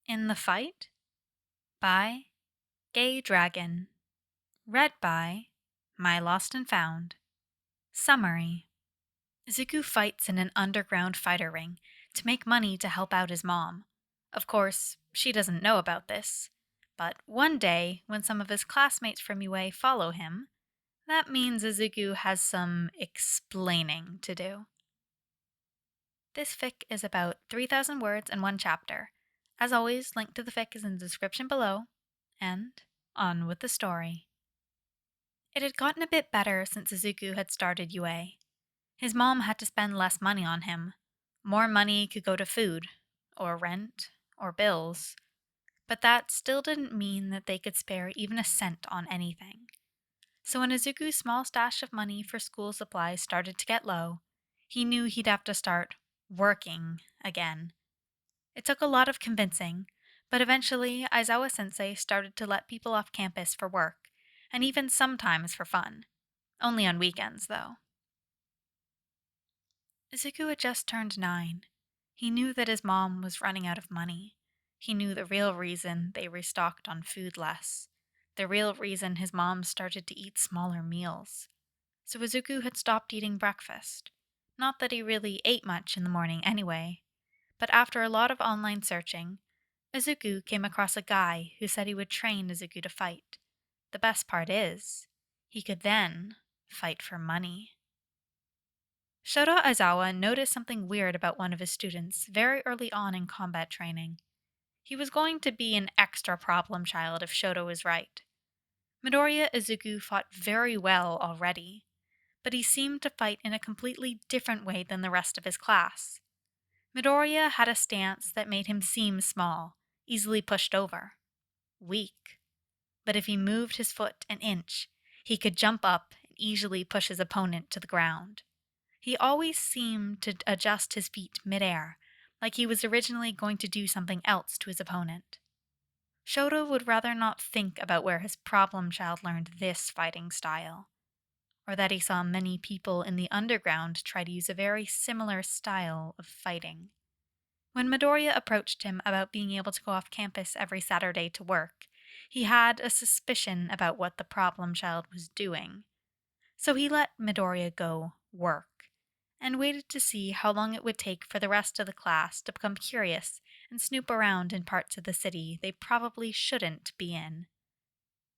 In the Fight by GayDragon. Read by My Lost and Found. Summary. Izuku fights in an underground fighter ring to make money to help out his mom. Of course, she doesn't know about this. But one day, when some of his classmates from UA follow him, that means Izuku has some explaining to do. This fic is about 3,000 words and one chapter. As always, link to the fic is in the description below. And on with the story. It had gotten a bit better since Izuku had started UA. His mom had to spend less money on him. More money could go to food, or rent, or bills. But that still didn't mean that they could spare even a cent on anything. So when Izuku's small stash of money for school supplies started to get low, he knew he'd have to start working again. It took a lot of convincing, but eventually Aizawa sensei started to let people off campus for work, and even sometimes for fun. Only on weekends, though. Izuku had just turned 9. He knew that his mom was running out of money. He knew the real reason they restocked on food less. The real reason his mom started to eat smaller meals. So Izuku had stopped eating breakfast. Not that he really ate much in the morning anyway. But after a lot of online searching, Izuku came across a guy who said he would train Izuku to fight. The best part is, he could then fight for money. Shouta Aizawa noticed something weird about one of his students very early on in combat training. He was going to be an extra problem child if Shouta was right. Midoriya Izuku fought very well already, but he seemed to fight in a completely different way than the rest of his class. Midoriya had a stance that made him seem small, easily pushed over, weak. But if he moved his foot an inch, he could jump up and easily push his opponent to the ground. He always seemed to adjust his feet midair, like he was originally going to do something else to his opponent. Shouta would rather not think about where his problem child learned this fighting style, or that he saw many people in the underground try to use a very similar style of fighting. When Midoriya approached him about being able to go off campus every Saturday to work, he had a suspicion about what the problem child was doing. So he let Midoriya go work, and waited to see how long it would take for the rest of the class to become curious and snoop around in parts of the city they probably shouldn't be in.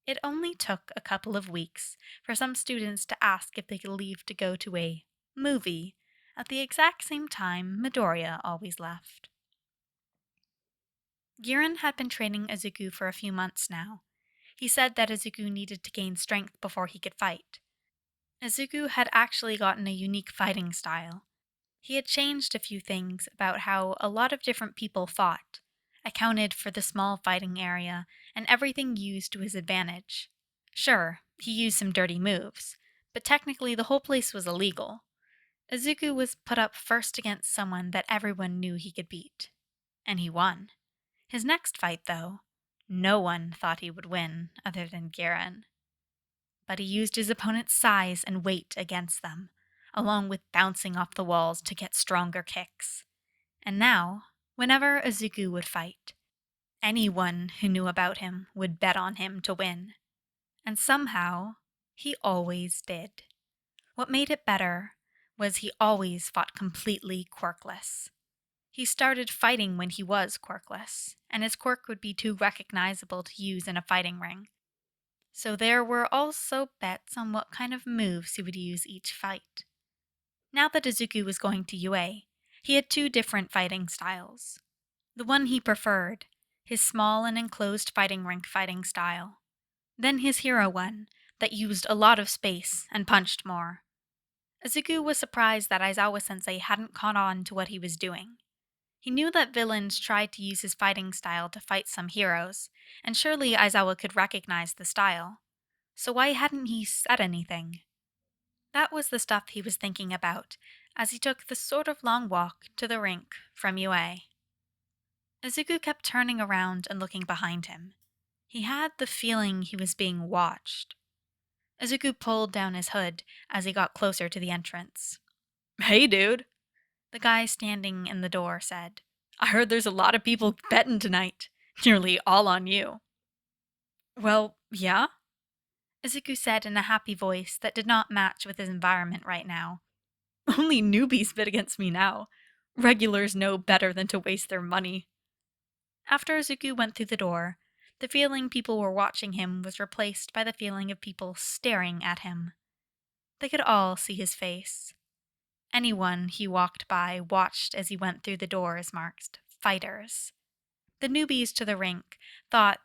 It only took a couple of weeks for some students to ask if they could leave to go to a movie at the exact same time Midoriya always left. Giran had been training Izuku for a few months now. He said that Izuku needed to gain strength before he could fight. Izuku had actually gotten a unique fighting style. He had changed a few things about how a lot of different people fought, accounted for the small fighting area, and everything used to his advantage. Sure, he used some dirty moves, but technically the whole place was illegal. Izuku was put up first against someone that everyone knew he could beat. And he won. His next fight, though, no one thought he would win other than Giran. But he used his opponent's size and weight against them, along with bouncing off the walls to get stronger kicks. And now, whenever Izuku would fight, anyone who knew about him would bet on him to win. And somehow, he always did. What made it better was he always fought completely quirkless. He started fighting when he was quirkless, and his quirk would be too recognizable to use in a fighting ring. So there were also bets on what kind of moves he would use each fight. Now that Izuku was going to UA, he had 2 different fighting styles. The one he preferred, his small and enclosed fighting rink fighting style. Then his hero one, that used a lot of space and punched more. Izuku was surprised that Aizawa sensei hadn't caught on to what he was doing. He knew that villains tried to use his fighting style to fight some heroes, and surely Aizawa could recognize the style. So why hadn't he said anything? That was the stuff he was thinking about as he took the sort of long walk to the rink from UA. Izuku kept turning around and looking behind him. He had the feeling he was being watched. Izuku pulled down his hood as he got closer to the entrance. "Hey, dude," the guy standing in the door said. "I heard there's a lot of people betting tonight. Nearly all on you. Well, yeah? Izuku said in a happy voice that did not match with his environment right now. Only newbies bid against me now. Regulars know better than to waste their money. After Izuku went through the door, the feeling people were watching him was replaced by the feeling of people staring at him. They could all see his face. Anyone he walked by watched as he went through the doors marked fighters. The newbies to the rink thought,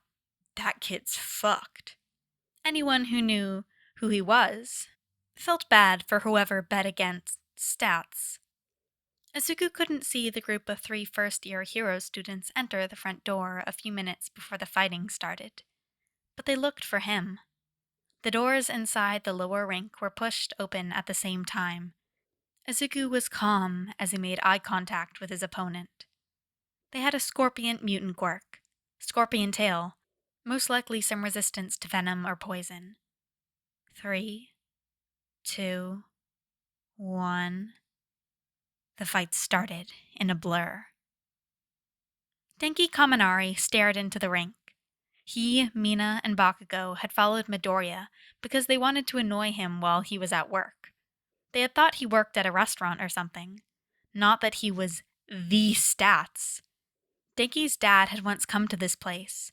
that kid's fucked. Anyone who knew who he was felt bad for whoever bet against stats. Izuku couldn't see the group of 3 first-year hero students enter the front door a few minutes before the fighting started, but they looked for him. The doors inside the lower rink were pushed open at the same time. Izuku was calm as he made eye contact with his opponent. They had a scorpion mutant quirk, scorpion tail, most likely some resistance to venom or poison. 3, 2, 1. The fight started in a blur. Denki Kaminari stared into the rink. He, Mina, and Bakugou had followed Midoriya because they wanted to annoy him while he was at work. They had thought he worked at a restaurant or something, not that he was the stats. Denki's dad had once come to this place.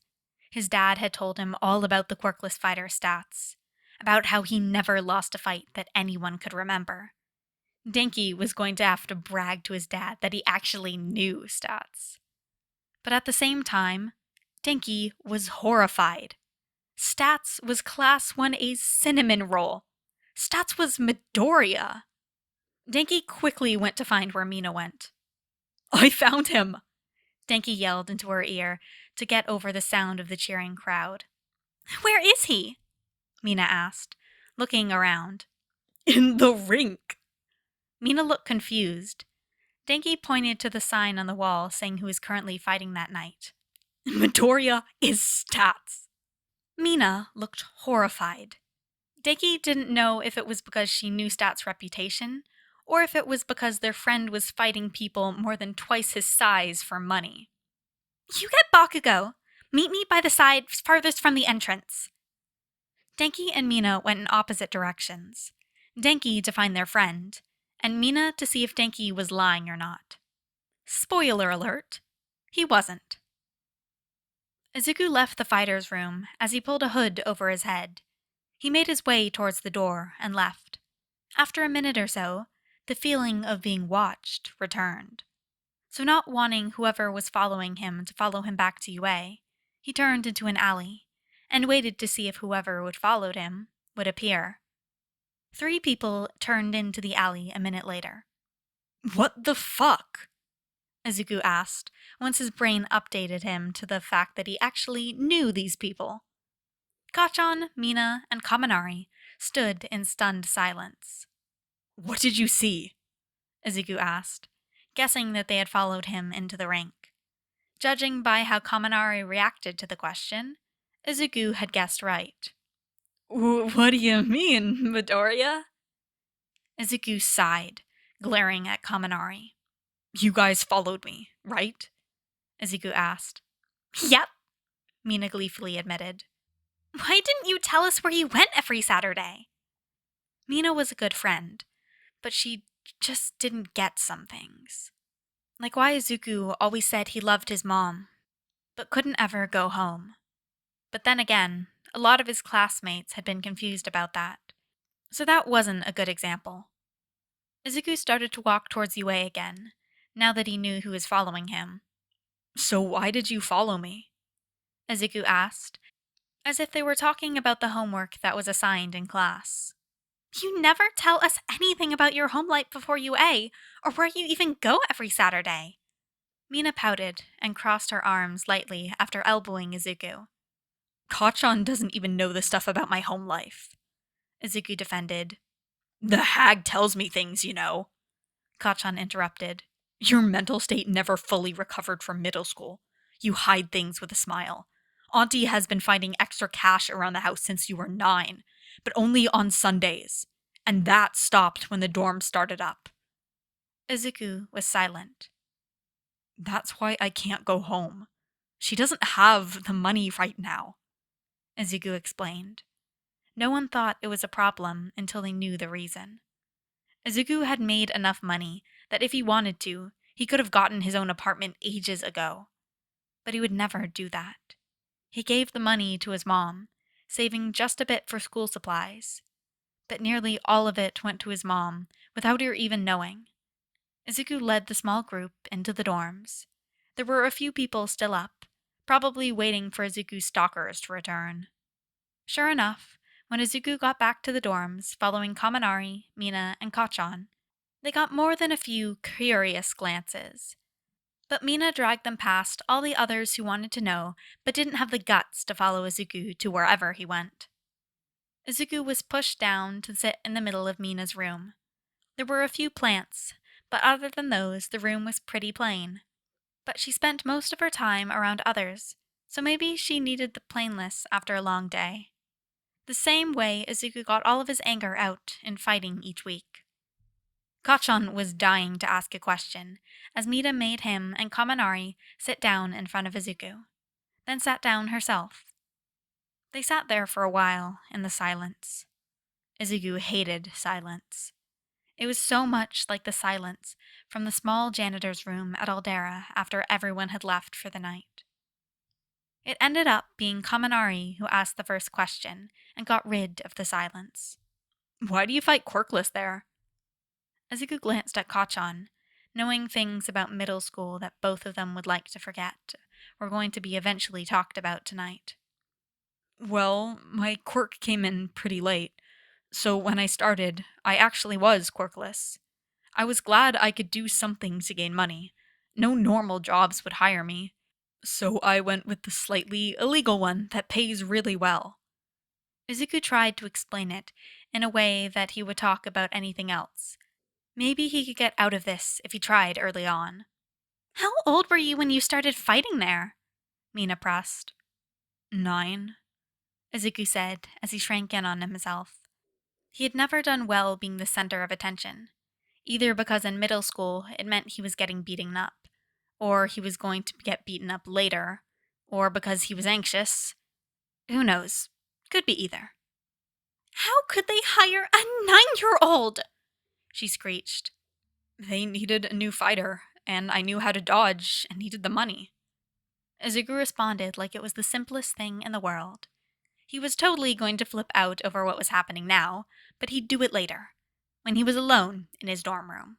His dad had told him all about the quirkless fighter stats, about how he never lost a fight that anyone could remember. Denki was going to have to brag to his dad that he actually knew stats. But at the same time, Denki was horrified. Stats was Class 1A's cinnamon roll. Stats was Midoriya. Denki quickly went to find where Mina went. I found him! Denki yelled into her ear to get over the sound of the cheering crowd. Where is he? Mina asked, looking around. In the rink. Mina looked confused. Denki pointed to the sign on the wall saying who was currently fighting that night. Midoriya is stats. Mina looked horrified. Denki didn't know if it was because she knew Stats' reputation, or if it was because their friend was fighting people more than twice his size for money. You get Bakugou. Meet me by the side farthest from the entrance. Denki and Mina went in opposite directions. Denki to find their friend, and Mina to see if Denki was lying or not. Spoiler alert, he wasn't. Izuku left the fighter's room as he pulled a hood over his head. He made his way towards the door and left. After a minute or so, the feeling of being watched returned. So not wanting whoever was following him to follow him back to UA, he turned into an alley and waited to see if whoever would followed him would appear. 3 people turned into the alley a minute later. What the fuck? Izuku asked, once his brain updated him to the fact that he actually knew these people. Kacchan, Mina, and Kaminari stood in stunned silence. What did you see? Izuku asked, guessing that they had followed him into the rink. Judging by how Kaminari reacted to the question, Izuku had guessed right. What do you mean, Midoriya? Izuku sighed, glaring at Kaminari. You guys followed me, right? Izuku asked. Yep, Mina gleefully admitted. Why didn't you tell us where you went every Saturday? Mina was a good friend, but she just didn't get some things. Like why Izuku always said he loved his mom, but couldn't ever go home. But then again, a lot of his classmates had been confused about that, so that wasn't a good example. Izuku started to walk towards UA again, now that he knew who was following him. So why did you follow me? Izuku asked, as if they were talking about the homework that was assigned in class. You never tell us anything about your home life before UA, or where you even go every Saturday. Mina pouted and crossed her arms lightly after elbowing Izuku. Kacchan doesn't even know the stuff about my home life, Izuku defended. The hag tells me things, you know, Kacchan interrupted. Your mental state never fully recovered from middle school. You hide things with a smile. Auntie has been finding extra cash around the house since you were 9, but only on Sundays. And that stopped when the dorm started up. Izuku was silent. That's why I can't go home, She doesn't have the money right now, Izuku explained. No one thought it was a problem until they knew the reason. Izuku had made enough money that if he wanted to, he could have gotten his own apartment ages ago. But he would never do that. He gave the money to his mom, saving just a bit for school supplies. But nearly all of it went to his mom, without her even knowing. Izuku led the small group into the dorms. There were a few people still up, probably waiting for Izuku's stalkers to return. Sure enough, when Izuku got back to the dorms following Kaminari, Mina, and Kachan, they got more than a few curious glances. But Mina dragged them past all the others who wanted to know but didn't have the guts to follow Izuku to wherever he went. Izuku was pushed down to sit in the middle of Mina's room. There were a few plants, but other than those, the room was pretty plain. But she spent most of her time around others, so maybe she needed the plainness after a long day. The same way Izuku got all of his anger out in fighting each week. Kachan was dying to ask a question, as Mina made him and Kaminari sit down in front of Izuku, then sat down herself. They sat there for a while in the silence. Izuku hated silence. It was so much like the silence from the small janitor's room at Aldera after everyone had left for the night. It ended up being Kaminari who asked the first question and got rid of the silence. "Why do you fight quirkless there?" Izuku glanced at Kachan, knowing things about middle school that both of them would like to forget were going to be eventually talked about tonight. "Well, my quirk came in pretty late, so when I started, I actually was quirkless. I was glad I could do something to gain money. No normal jobs would hire me, so I went with the slightly illegal one that pays really well." Izuku tried to explain it in a way that he would talk about anything else. Maybe he could get out of this if he tried early on. "How old were you when you started fighting there?" Mina pressed. 9, Izuku said as he shrank in on himself. He had never done well being the center of attention, either because in middle school it meant he was getting beaten up, or he was going to get beaten up later, or because he was anxious. Who knows? Could be either. "How could they hire a 9-year-old?" she screeched. "They needed a new fighter, and I knew how to dodge and needed the money." Izuku responded like it was the simplest thing in the world. He was totally going to flip out over what was happening now, but he'd do it later, when he was alone in his dorm room.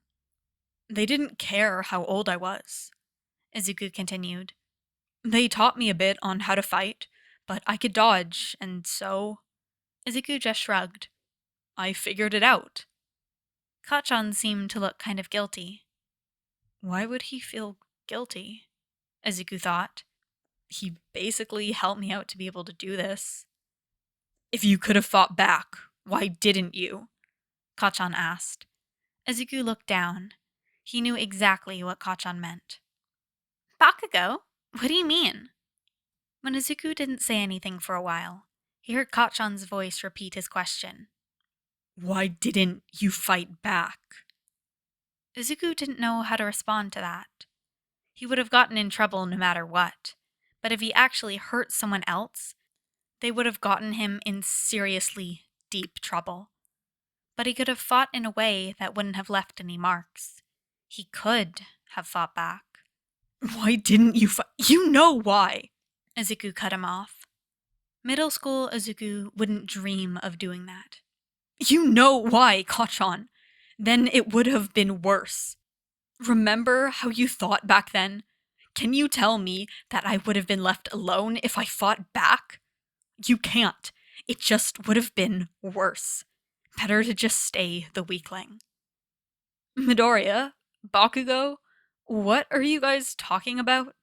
"They didn't care how old I was," Izuku continued. "They taught me a bit on how to fight, but I could dodge, and so—" Izuku just shrugged. "I figured it out." Kachan seemed to look kind of guilty. Why would he feel guilty? Izuku thought. He basically helped me out to be able to do this. "If you could have fought back, why didn't you?" Kachan asked. Izuku looked down. He knew exactly what Kachan meant. "Bakugou? What do you mean?" When Izuku didn't say anything for a while, he heard Kachan's voice repeat his question. "Why didn't you fight back?" Izuku didn't know how to respond to that. He would have gotten in trouble no matter what, but if he actually hurt someone else, they would have gotten him in seriously deep trouble. But he could have fought in a way that wouldn't have left any marks. He could have fought back. "Why didn't you fight? You know why!" Izuku cut him off. Middle school Izuku wouldn't dream of doing that. "You know why, Kachan. Then it would have been worse. Remember how you thought back then? Can you tell me that I would have been left alone if I fought back? You can't. It just would have been worse. Better to just stay the weakling." "Midoriya? Bakugou? What are you guys talking about?"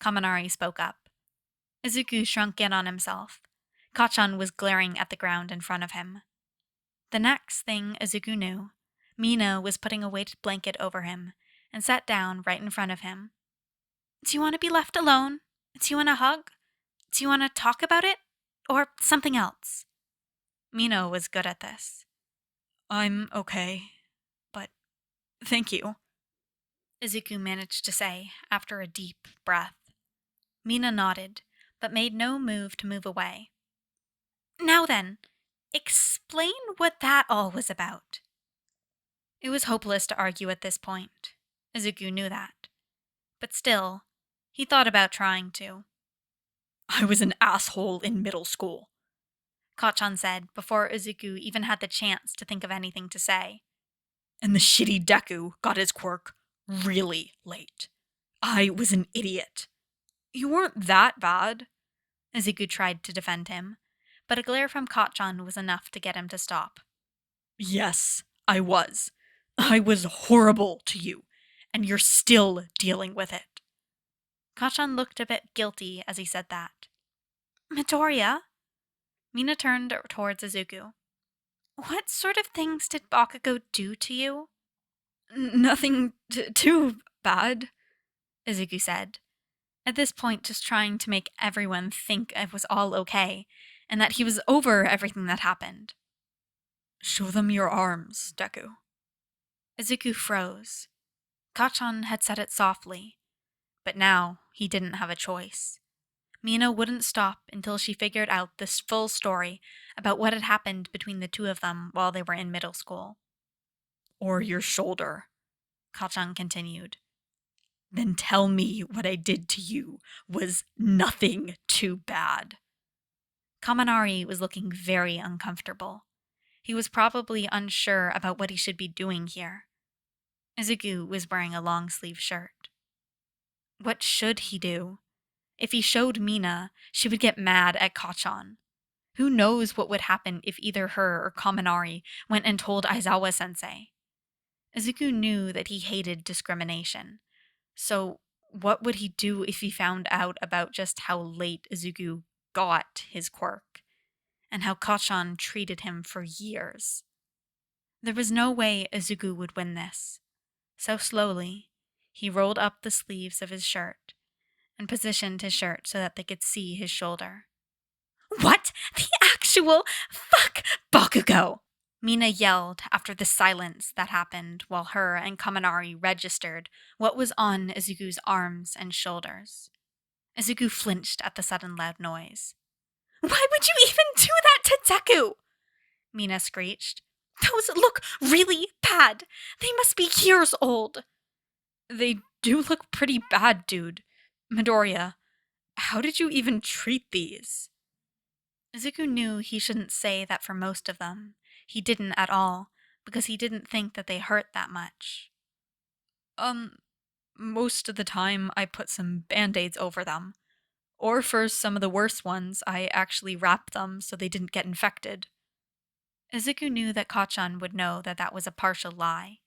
Kaminari spoke up. Izuku shrunk in on himself. Kachan was glaring at the ground in front of him. The next thing Izuku knew, Mina was putting a weighted blanket over him and sat down right in front of him. "Do you want to be left alone? Do you want a hug? Do you want to talk about it? Or something else?" Mina was good at this. "I'm okay, but thank you," Izuku managed to say after a deep breath. Mina nodded, but made no move to move away. Now then, explain what that all was about. It was hopeless to argue at this point. Izuku knew that. But still, he thought about trying to. I was an asshole in middle school, Kacchan said before Izuku even had the chance to think of anything to say. And the shitty Deku got his quirk really late. I was an idiot. You weren't that bad. Izuku tried to defend him, but a glare from Kacchan was enough to get him to stop. Yes, I was. I was horrible to you, and you're still dealing with it. Kacchan looked a bit guilty as he said that. Midoriya? Mina turned towards Izuku. What sort of things did Bakugou do to you? Nothing too bad, Izuku said, at this point just trying to make everyone think it was all okay, and that he was over everything that happened. Show them your arms, Deku. Izuku froze. Kacchan had said it softly, but now he didn't have a choice. Mina wouldn't stop until she figured out this full story about what had happened between the two of them while they were in middle school. Or your shoulder, Kacchan continued. Then tell me what I did to you was nothing too bad. Kaminari was looking very uncomfortable. He was probably unsure about what he should be doing here. Izuku was wearing a long-sleeve shirt. What should he do? If he showed Mina, she would get mad at Kacchan. Who knows what would happen if either her or Kaminari went and told Aizawa-sensei? Izuku knew that he hated discrimination. So what would he do if he found out about just how late Izuku got his quirk, and how Kacchan treated him for years? There was no way Izuku would win this. So slowly, he rolled up the sleeves of his shirt and positioned his shirt so that they could see his shoulder. What the actual fuck, Bakugou? Mina yelled after the silence that happened while her and Kaminari registered what was on Izuku's arms and shoulders. Izuku flinched at the sudden loud noise. Why would you even do that to Deku? Mina screeched. Those look really bad. They must be years old. They do look pretty bad, dude. Midoriya, how did you even treat these? Izuku knew he shouldn't say that for most of them. He didn't at all, because he didn't think that they hurt that much. Most of the time I put some band-aids over them. Or for some of the worse ones, I actually wrapped them so they didn't get infected. Izuku knew that Kacchan would know that that was a partial lie.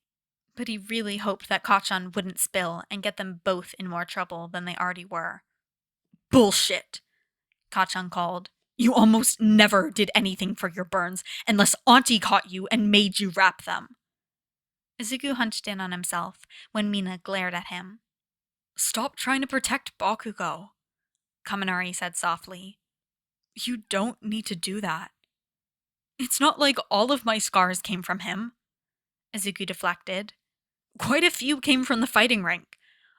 But he really hoped that Kacchan wouldn't spill and get them both in more trouble than they already were. Bullshit, Kacchan called. You almost never did anything for your burns unless Auntie caught you and made you wrap them. Izuku hunched in on himself when Mina glared at him. Stop trying to protect Bakugou, Kaminari said softly. You don't need to do that. It's not like all of my scars came from him, Izuku deflected. Quite a few came from the fighting rink.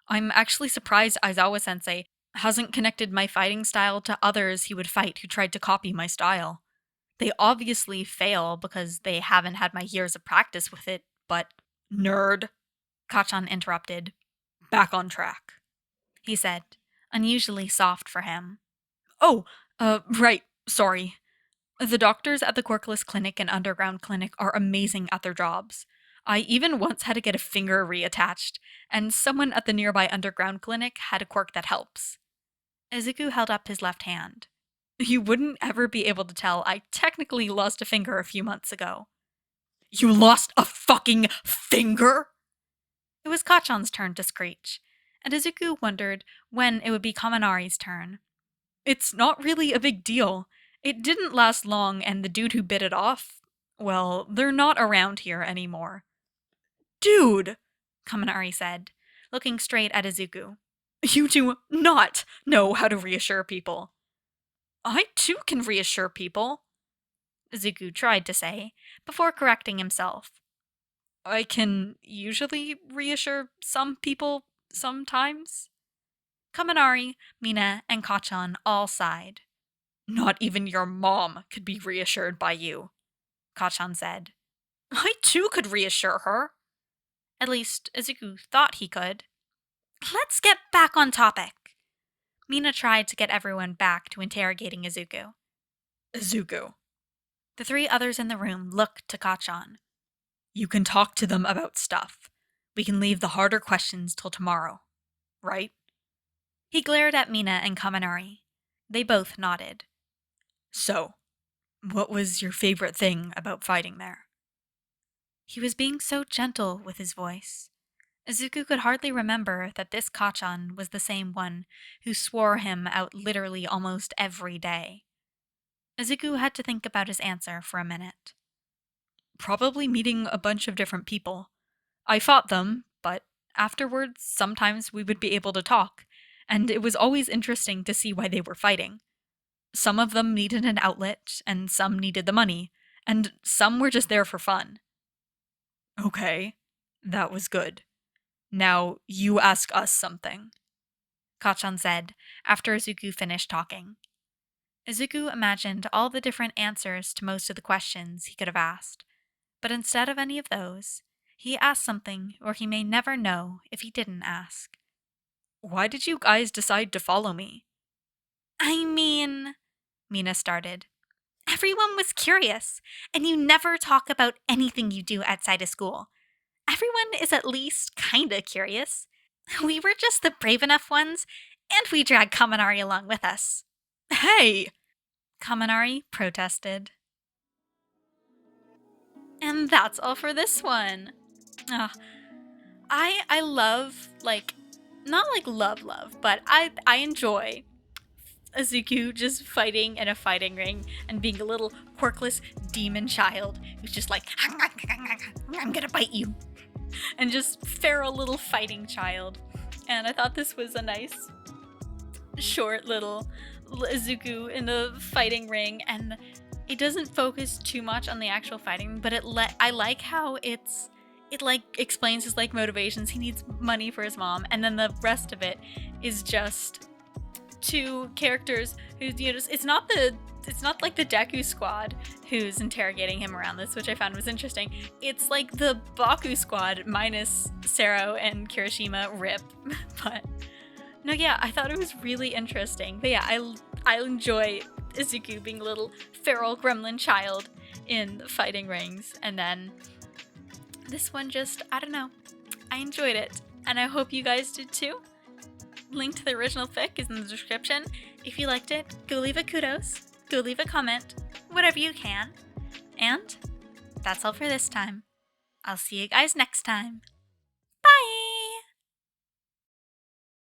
I'm actually surprised Aizawa-sensei hasn't connected my fighting style to others he would fight who tried to copy my style. They obviously fail because they haven't had my years of practice with it, but nerd, Kacchan interrupted. Back on track, he said, unusually soft for him. Oh, right, sorry. The doctors at the Quirkless Clinic and Underground Clinic are amazing at their jobs. I even once had to get a finger reattached, and someone at the nearby Underground Clinic had a quirk that helps. Izuku held up his left hand. You wouldn't ever be able to tell I technically lost a finger a few months ago. You lost a fucking finger? It was Kacchan's turn to screech, and Izuku wondered when it would be Kaminari's turn. It's not really a big deal. It didn't last long, and the dude who bit it off, well, they're not around here anymore. Dude, Kaminari said, looking straight at Izuku. You do not know how to reassure people. I too can reassure people, Izuku tried to say, before correcting himself. I can usually reassure some people sometimes. Kaminari, Mina, and Kacchan all sighed. Not even your mom could be reassured by you, Kacchan said. I too could reassure her. At least, Izuku thought he could. Let's get back on topic. Mina tried to get everyone back to interrogating Izuku. Izuku. The three others in the room looked to Kacchan. You can talk to them about stuff. We can leave the harder questions till tomorrow, right? He glared at Mina and Kaminari. They both nodded. So, what was your favorite thing about fighting there? He was being so gentle with his voice. Izuku could hardly remember that this Kacchan was the same one who swore him out literally almost every day. Izuku had to think about his answer for a minute. Probably meeting a bunch of different people. I fought them, but afterwards sometimes we would be able to talk, and it was always interesting to see why they were fighting. Some of them needed an outlet, and some needed the money, and some were just there for fun. Okay, that was good. Now you ask us something, Kacchan said after Izuku finished talking. Izuku imagined all the different answers to most of the questions he could have asked, but instead of any of those, he asked something where he may never know if he didn't ask. Why did you guys decide to follow me? I mean, Mina started. Everyone was curious, and you never talk about anything you do outside of school. Everyone is at least kinda curious. We were just the brave enough ones, and we dragged Kaminari along with us. Hey! Kaminari protested. And that's all for this one. I love, not love, but I enjoy Izuku just fighting in a fighting ring and being a little quirkless demon child who's just like, I'm gonna bite you. And just feral little fighting child. And I thought this was a nice, short little Izuku in the fighting ring, and it doesn't focus too much on the actual fighting, but I like how it explains his motivations. He needs money for his mom, and then the rest of it is just two characters who, it's not like the Deku squad who's interrogating him around this, which I found was interesting. It's like the Baku squad minus Sero and Kirishima RIP. But no, yeah, I thought it was really interesting. But yeah, I enjoy Izuku being a little feral gremlin child in fighting rings. And then this one just, I don't know, I enjoyed it. And I hope you guys did too. Link to the original fic is in the description. If you liked it, go leave a kudos, go leave a comment, whatever you can. And that's all for this time. I'll see you guys next time.